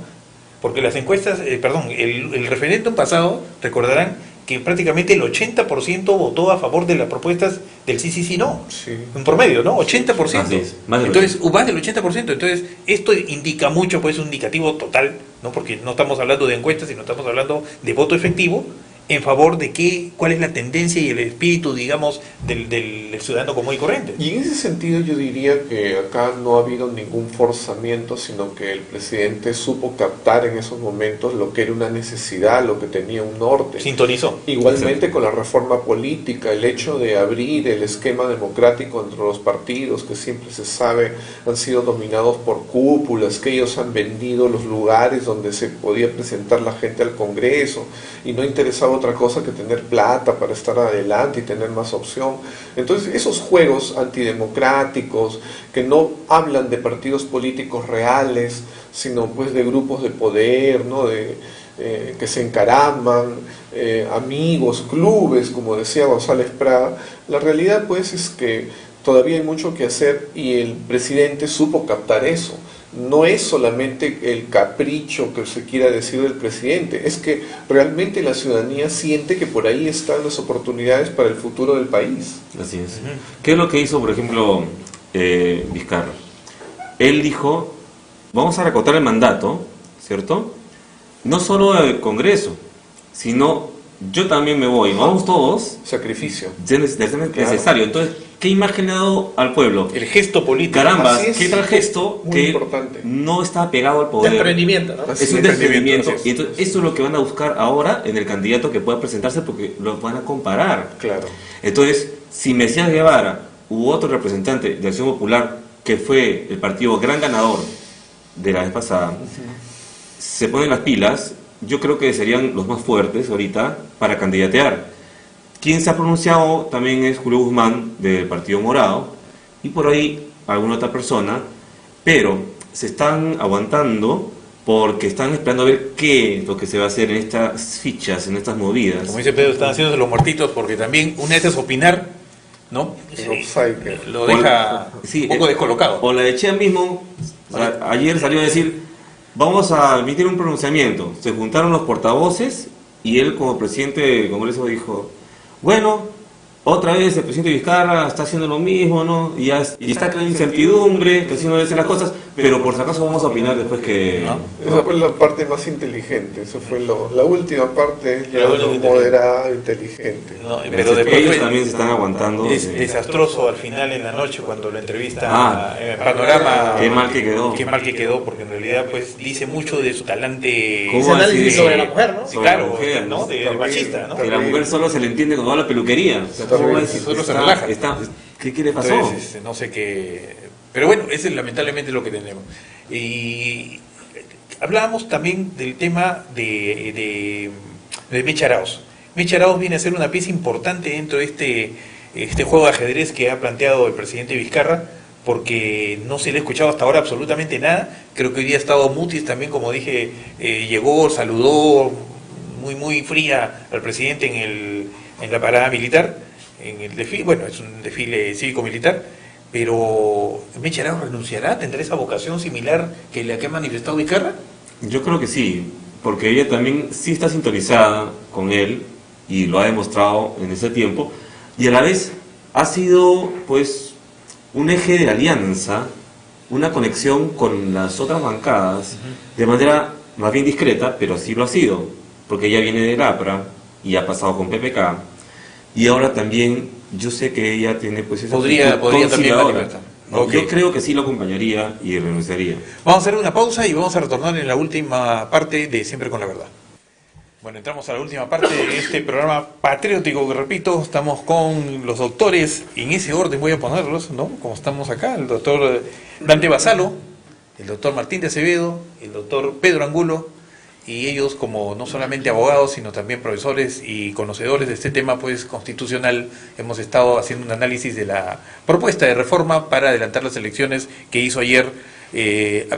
porque las encuestas, el referéndum pasado, recordarán que prácticamente el 80% votó a favor de las propuestas del sí, no. Sí. En promedio, ¿no? 80%. Así es, más del Entonces, más del 80%. Entonces, esto indica mucho, pues es un indicativo total, ¿no? Porque no estamos hablando de encuestas, sino estamos hablando de voto efectivo en favor de cuál es la tendencia y el espíritu, digamos, del ciudadano común y corriente. Y en ese sentido yo diría que acá no ha habido ningún forzamiento, sino que el presidente supo captar en esos momentos lo que era una necesidad, lo que tenía un norte. Sintonizó. Igualmente con la reforma política, el hecho de abrir el esquema democrático entre los partidos, que siempre se sabe han sido dominados por cúpulas, que ellos han vendido los lugares donde se podía presentar la gente al Congreso y no interesaba otra cosa que tener plata para estar adelante y tener más opción. Entonces esos juegos antidemocráticos que no hablan de partidos políticos reales, sino pues de grupos de poder, ¿no? Que se encaraman, amigos, clubes, como decía González Prada, la realidad pues es que todavía hay mucho que hacer y el presidente supo captar eso. No es solamente el capricho que se quiera decir del presidente, es que realmente la ciudadanía siente que por ahí están las oportunidades para el futuro del país. Así es. ¿Qué es lo que hizo, por ejemplo, Vizcarra? Él dijo, vamos a recortar el mandato, ¿cierto? No solo el Congreso, sino yo también me voy, vamos todos. Sacrificio. Es necesario. Entonces, ¿qué imagen le ha dado al pueblo? El gesto político. Caramba, Así es. ¿qué tal gesto Muy que importante. no está pegado al poder? Desprendimiento, ¿no? Así Es un es. desprendimiento. Así es. Y entonces, eso es lo que van a buscar ahora en el candidato que pueda presentarse porque lo van a comparar. Claro. Entonces, si Mesías Guevara u otro representante de Acción Popular, que fue el partido gran ganador de la vez pasada, se ponen las pilas, yo creo que serían los más fuertes ahorita para candidatear. Quien se ha pronunciado también es Julio Guzmán del Partido Morado y por ahí alguna otra persona, pero se están aguantando porque están esperando a ver qué es lo que se va a hacer en estas fichas, en estas movidas. Como dice Pedro, están haciéndose los muertitos porque también una vez es opinar ¿no? Lo O deja sí, un poco descolocado. O la de Chea mismo, o sea, ayer salió a decir, vamos a emitir un pronunciamiento. Se juntaron los portavoces y él como presidente del Congreso dijo, bueno, otra vez el presidente Vizcarra está haciendo lo mismo, ¿no? Y está creando incertidumbre, que así no deben ser las cosas, pero por si acaso vamos a opinar después que... ¿No? Esa fue la parte más inteligente, eso fue la última parte, ya moderada, inteligente. No, Pero pero después ellos fue también se están aguantando. es desastroso al final en la noche cuando lo entrevista en el Panorama. Qué mal que quedó. Qué mal que quedó, porque en realidad pues dice mucho de su talante. ¿Cómo Ese análisis así? sobre la mujer, ¿no? Sí, Sobre la claro, mujer, ¿no? De machista, ¿no? Que la mujer solo se le entiende cuando va a la peluquería. O sea, ¿cómo va a decir? Solo se relaja. ¿Qué le pasó? Entonces, no sé qué. Pero bueno, ese es lamentablemente lo que tenemos. Y hablábamos también del tema de Mecha Arauz. Mecha Arauz viene a ser una pieza importante dentro de este juego de ajedrez que ha planteado el presidente Vizcarra, porque no se le ha escuchado hasta ahora absolutamente nada. Creo que hoy día ha estado Mutis también, como dije, llegó, saludó muy fría al presidente en la parada militar, en el desfile, bueno, es un desfile cívico-militar, pero ¿Mecha Arauz renunciará? ¿Tendrá esa vocación similar que la que ha manifestado Vizcarra? Yo creo que sí, porque ella también sí está sintonizada con él y lo ha demostrado en ese tiempo, y a la vez ha sido pues un eje de alianza, una conexión con las otras bancadas de manera más bien discreta, pero sí lo ha sido, porque ella viene del APRA y ha pasado con PPK, y ahora también yo sé que ella tiene pues esa Podría también conciliadora. manifestar. No, Ok. yo creo que sí lo acompañaría y renunciaría. Vamos a hacer una pausa y vamos a retornar en la última parte de Siempre con la Verdad. Bueno, entramos a la última parte de este programa patriótico, que repito, estamos con los doctores, en ese orden voy a ponerlos, ¿no? Como estamos acá, el doctor Dante Basalo, el doctor Martín de Acevedo, el doctor Pedro Angulo, y ellos como no solamente abogados, sino también profesores y conocedores de este tema pues constitucional, hemos estado haciendo un análisis de la propuesta de reforma para adelantar las elecciones que hizo ayer,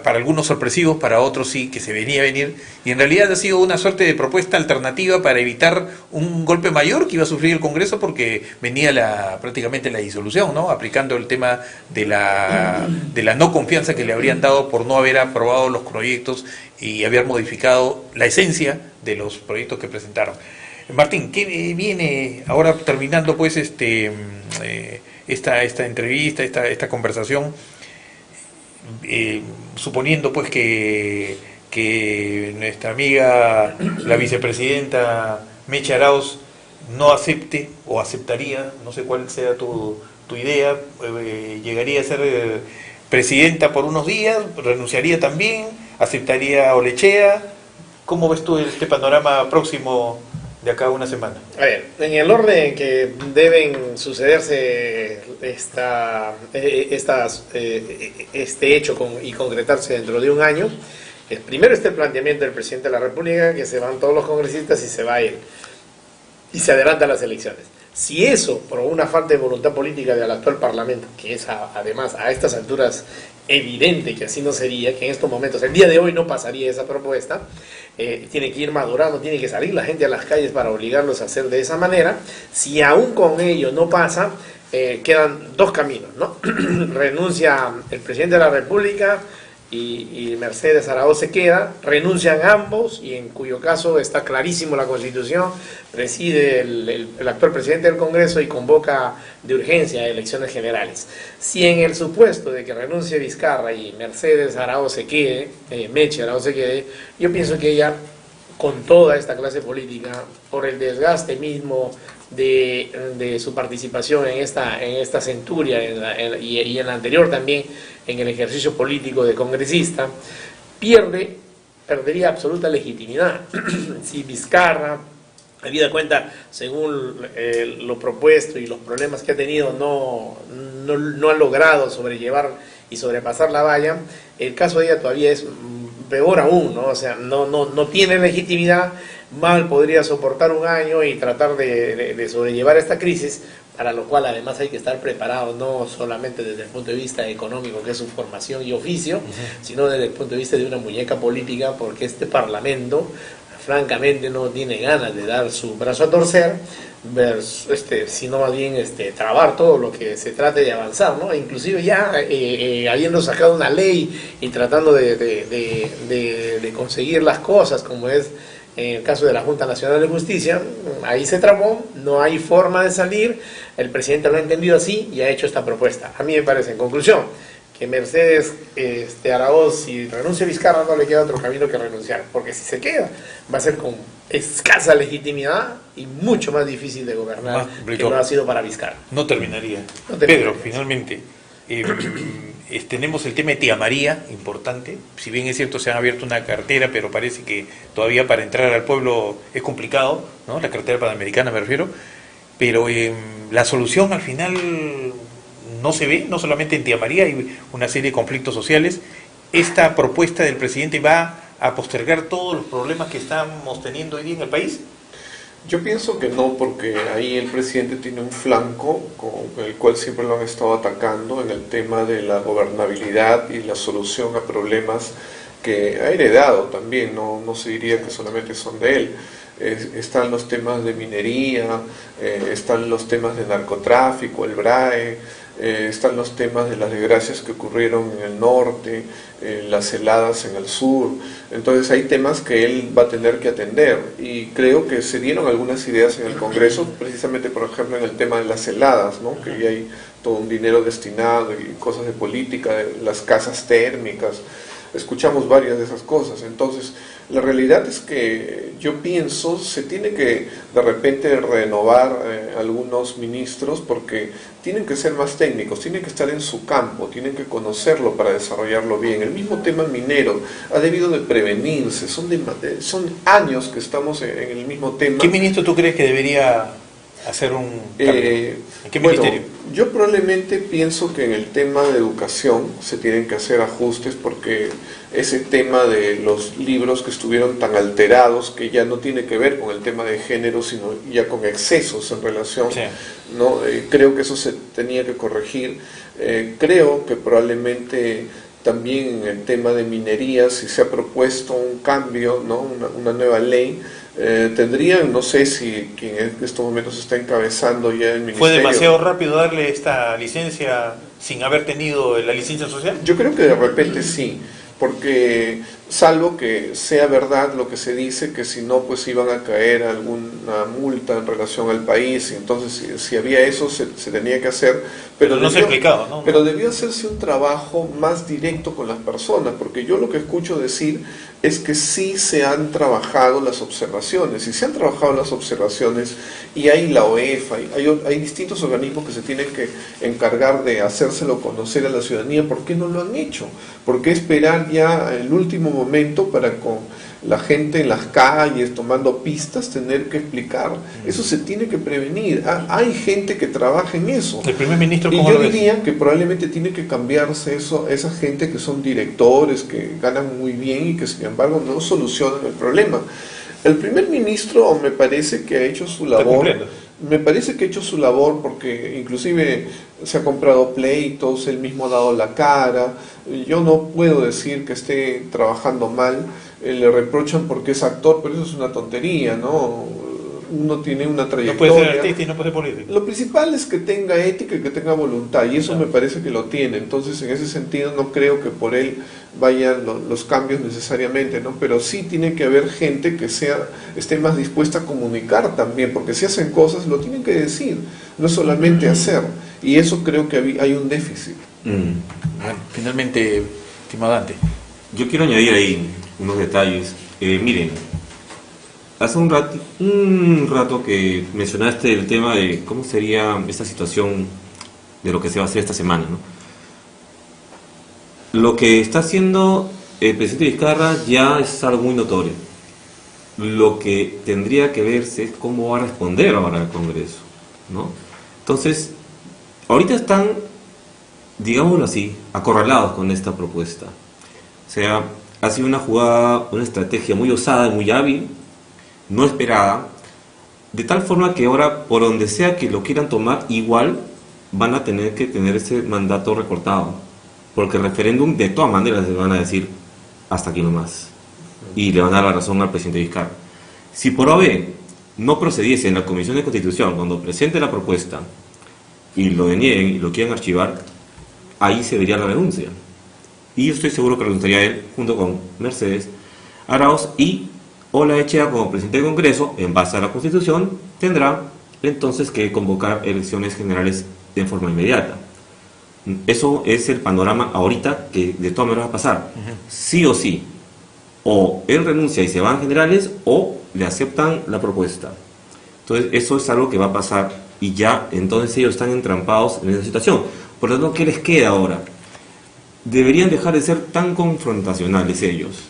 para algunos sorpresivos, para otros sí, que se venía a venir, y en realidad ha sido una suerte de propuesta alternativa para evitar un golpe mayor que iba a sufrir el Congreso, porque venía prácticamente la disolución, ¿no? Aplicando el tema de la no confianza que le habrían dado por no haber aprobado los proyectos y haber modificado la esencia de los proyectos que presentaron. Martín, ¿qué viene ahora terminando pues esta entrevista, esta conversación? Suponiendo pues que nuestra amiga, la vicepresidenta Mecha Arauz, no acepte o aceptaría, no sé cuál sea tu idea, llegaría a ser presidenta por unos días, renunciaría también, aceptaría a Olechea. ¿Cómo ves tú este panorama próximo de acá a una semana? A ver, en el orden en que deben sucederse este hecho y concretarse dentro de un año, primero está el planteamiento del presidente de la República, que se van todos los congresistas y se va él, y se adelantan las elecciones. Si eso, por una falta de voluntad política del actual Parlamento, que es además a estas alturas evidente que así no sería, que en estos momentos, el día de hoy no pasaría esa propuesta, tiene que ir madurando, tiene que salir la gente a las calles para obligarlos a hacer de esa manera. Si aún con ello no pasa, quedan dos caminos, ¿no? Renuncia el presidente de la República y Mercedes Arauz se queda, renuncian ambos, y en cuyo caso está clarísimo la Constitución, preside el actual presidente del Congreso y convoca de urgencia a elecciones generales. Si en el supuesto de que renuncie Vizcarra y Mercedes Arauz se quede, Mecha Arauz se quede, yo pienso que ella, con toda esta clase política, por el desgaste mismo de su participación en esta centuria y en la anterior también, en el ejercicio político de congresista, perdería absoluta legitimidad. Si Vizcarra, habida cuenta, según lo propuesto y los problemas que ha tenido, no ha logrado sobrellevar y sobrepasar la valla, el caso de ella todavía es peor aún, ¿no? O sea, no tiene legitimidad, mal podría soportar un año y tratar de sobrellevar esta crisis, para lo cual además hay que estar preparado, no solamente desde el punto de vista económico, que es su formación y oficio, sino desde el punto de vista de una muñeca política, porque este Parlamento francamente no tiene ganas de dar su brazo a torcer, sino más bien trabar todo lo que se trate de avanzar, ¿no? Inclusive ya habiendo sacado una ley y tratando de conseguir las cosas, como es en el caso de la Junta Nacional de Justicia, ahí se trabó, no hay forma de salir, el presidente lo ha entendido así y ha hecho esta propuesta. A mí me parece, en conclusión, que Mercedes Araoz, si renuncia a Vizcarra, no le queda otro camino que renunciar, porque si se queda, va a ser con escasa legitimidad y mucho más difícil de gobernar que no ha sido para Vizcarra. No terminaría. No terminaría. Pedro, finalmente, tenemos el tema de Tía María, importante. Si bien es cierto, se han abierto una cartera, pero parece que todavía para entrar al pueblo es complicado, ¿no? La cartera panamericana me refiero. Pero la solución al final no se ve, no solamente en Tía María, hay una serie de conflictos sociales. ¿Esta propuesta del presidente va a postergar todos los problemas que estamos teniendo hoy día en el país? Yo pienso que no, porque ahí el presidente tiene un flanco con el cual siempre lo han estado atacando en el tema de la gobernabilidad y la solución a problemas que ha heredado también, no se diría que solamente son de él. Están los temas de minería, están los temas de narcotráfico, el BRAE, están los temas de las desgracias que ocurrieron en el norte, las heladas en el sur. Entonces hay temas que él va a tener que atender, y creo que se dieron algunas ideas en el Congreso, precisamente por ejemplo en el tema de las heladas, ¿no? Que ya hay todo un dinero destinado y cosas de política, de las casas térmicas. Escuchamos varias de esas cosas. Entonces la realidad es que yo pienso se tiene que de repente renovar algunos ministros, porque tienen que ser más técnicos, tienen que estar en su campo, tienen que conocerlo para desarrollarlo bien. El mismo tema minero ha debido de prevenirse, son años que estamos en el mismo tema. ¿Qué ministro tú crees que debería hacer un cambio? ¿En qué ministerio? Yo probablemente pienso que en el tema de educación se tienen que hacer ajustes, porque ese tema de los libros que estuvieron tan alterados, que ya no tiene que ver con el tema de género, sino ya con excesos en relación, sí, ¿no? Creo que eso se tenía que corregir. Creo que probablemente también en el tema de minería, si se ha propuesto un cambio, ¿no? una nueva ley, tendrían, no sé si quien en estos momentos está encabezando ya el ministerio. ¿Fue demasiado rápido darle esta licencia sin haber tenido la licencia social? Yo creo que de repente sí, porque salvo que sea verdad lo que se dice, que si no pues iban a caer alguna multa en relación al país, y entonces si había eso se tenía que hacer, pero no se ha explicado, ¿no? Pero debió hacerse un trabajo más directo con las personas, porque yo lo que escucho decir es que sí se han trabajado las observaciones, y se han trabajado las observaciones, y hay la OEFA, hay distintos organismos que se tienen que encargar de hacérselo conocer a la ciudadanía. ¿Por qué no lo han hecho? ¿Por qué esperar ya el último momento para con la gente en las calles tomando pistas tener que explicar? Eso se tiene que prevenir. Hay gente que trabaja en eso. El primer ministro, y yo diría que probablemente tiene que cambiarse eso, esa gente que son directores, que ganan muy bien y que sin embargo no solucionan el problema. El primer ministro me parece que ha hecho su labor. Me parece que ha hecho su labor, porque inclusive se ha comprado pleitos, él mismo ha dado la cara. Yo no puedo decir que esté trabajando mal. Le reprochan porque es actor, pero eso es una tontería, ¿no? Uno tiene una trayectoria. No puede ser artista y no puede ser político. Lo principal es que tenga ética y que tenga voluntad, y eso me parece que lo tiene. Entonces, en ese sentido, no creo que por él vayan los cambios necesariamente, ¿no? Pero sí tiene que haber gente que esté más dispuesta a comunicar también, porque si hacen cosas lo tienen que decir, no solamente hacer. Y eso creo que hay un déficit. Bueno, finalmente, estimado Dante. Yo quiero añadir ahí unos detalles. Miren, hace un rato que mencionaste el tema de cómo sería esta situación de lo que se va a hacer esta semana, ¿no? Lo que está haciendo el presidente Vizcarra ya es algo muy notorio. Lo que tendría que verse es cómo va a responder ahora el Congreso, ¿no? Entonces, ahorita están, digámoslo así, acorralados con esta propuesta. O sea, ha sido una jugada, una estrategia muy osada, muy hábil, no esperada, de tal forma que ahora, por donde sea que lo quieran tomar, igual van a tener que tener ese mandato recortado, porque el referéndum de todas maneras les van a decir hasta aquí nomás, y le van a dar la razón al presidente Vizcarra. Si por AB no procediese en la Comisión de Constitución cuando presente la propuesta y lo denieguen y lo quieran archivar, ahí se vería la renuncia. Y yo estoy seguro que renunciaría él junto con Mercedes Arauz, y Olaechea como presidente del Congreso, en base a la Constitución, tendrá entonces que convocar elecciones generales de forma inmediata. Eso es el panorama ahorita que de todas maneras va a pasar. Sí o sí. O él renuncia y se van generales, o le aceptan la propuesta. Entonces eso es algo que va a pasar, y ya entonces ellos están entrampados en esa situación. Por lo tanto, ¿qué les queda ahora? Deberían dejar de ser tan confrontacionales ellos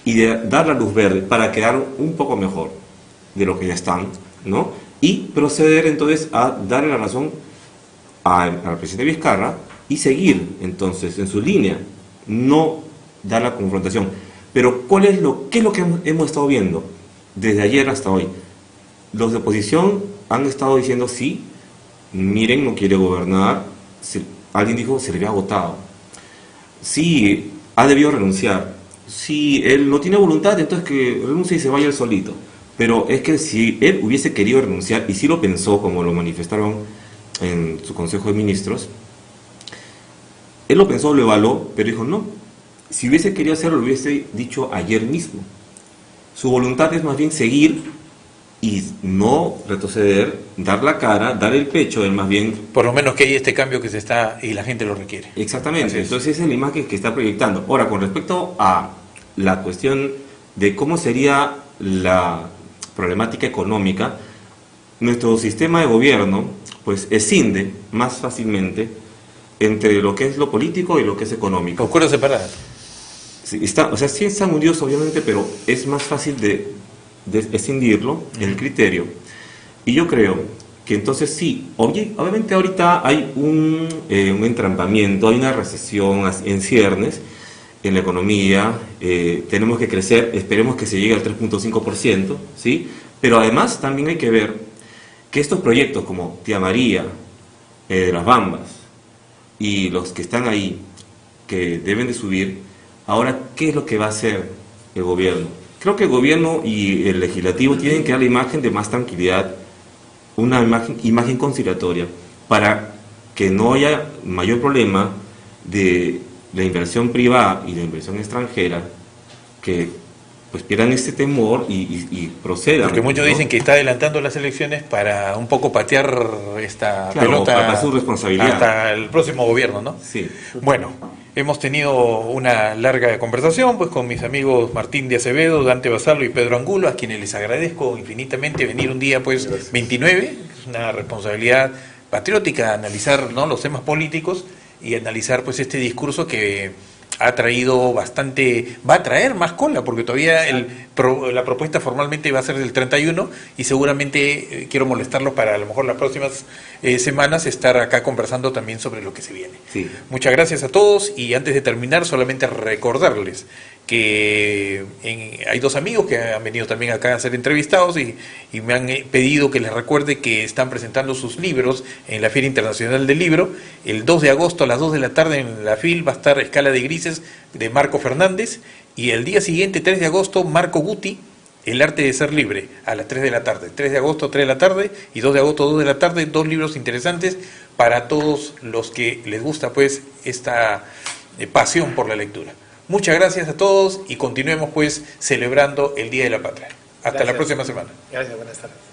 y de dar la luz verde para quedar un poco mejor de lo que ya están, ¿no? Y proceder entonces a darle la razón al presidente Vizcarra y seguir entonces en su línea, no dar la confrontación. Pero ¿qué es lo que hemos estado viendo desde ayer hasta hoy? Los de oposición han estado diciendo sí, miren, no quiere gobernar, alguien dijo se le había agotado, sí, ha debido renunciar, si él no tiene voluntad, entonces que renuncie y se vaya él solito. Pero es que si él hubiese querido renunciar, y sí lo pensó, como lo manifestaron en su Consejo de Ministros, él lo pensó, lo evaluó, pero dijo no. Si hubiese querido hacerlo, lo hubiese dicho ayer mismo. Su voluntad es más bien seguir y no retroceder, dar la cara, dar el pecho, es más bien... Por lo menos que hay este cambio que se está y la gente lo requiere. Exactamente, entonces esa es la imagen que está proyectando. Ahora, con respecto a la cuestión de cómo sería la problemática económica, nuestro sistema de gobierno pues escinde más fácilmente entre lo que es lo político y lo que es económico. Oscuras separadas. Sí, sí están unidos obviamente, pero es más fácil de escindirlo, el criterio. Y yo creo que entonces sí, obviamente ahorita hay un entrampamiento, hay una recesión en ciernes en la economía, tenemos que crecer, esperemos que se llegue al 3.5%, ¿sí? Pero además también hay que ver que estos proyectos como Tía María, de las Bambas, y los que están ahí, que deben de subir, ahora, ¿qué es lo que va a hacer el gobierno? Creo que el gobierno y el legislativo tienen que dar la imagen de más tranquilidad, una imagen conciliatoria, para que no haya mayor problema de la inversión privada y la inversión extranjera, que pues pierdan este temor y procedan. Porque muchos, ¿no?, dicen que está adelantando las elecciones para un poco patear esta pelota para su responsabilidad hasta el próximo gobierno, ¿no? Sí. Bueno, hemos tenido una larga conversación pues con mis amigos Martín de Acevedo, Dante Basalo y Pedro Angulo, a quienes les agradezco infinitamente venir un día pues 29, es una responsabilidad patriótica analizar, ¿no?, los temas políticos y analizar pues este discurso que ha traído bastante, va a traer más cola, porque todavía la propuesta formalmente va a ser del 31 y seguramente quiero molestarlo para a lo mejor las próximas semanas estar acá conversando también sobre lo que se viene. Sí. Muchas gracias a todos, y antes de terminar solamente recordarles que hay dos amigos que han venido también acá a ser entrevistados y me han pedido que les recuerde que están presentando sus libros en la Feria Internacional del Libro. El 2 de agosto a las 2 de la tarde en la FIL va a estar Escala de Grises de Marco Fernández, y el día siguiente, 3 de agosto, Marco Guti, El Arte de Ser Libre, a las 3 de la tarde. 3 de agosto, 3 de la tarde, y 2 de agosto, 2 de la tarde, dos libros interesantes para todos los que les gusta pues esta pasión por la lectura. Muchas gracias a todos y continuemos pues celebrando el Día de la Patria. Hasta la próxima semana. Gracias, buenas tardes.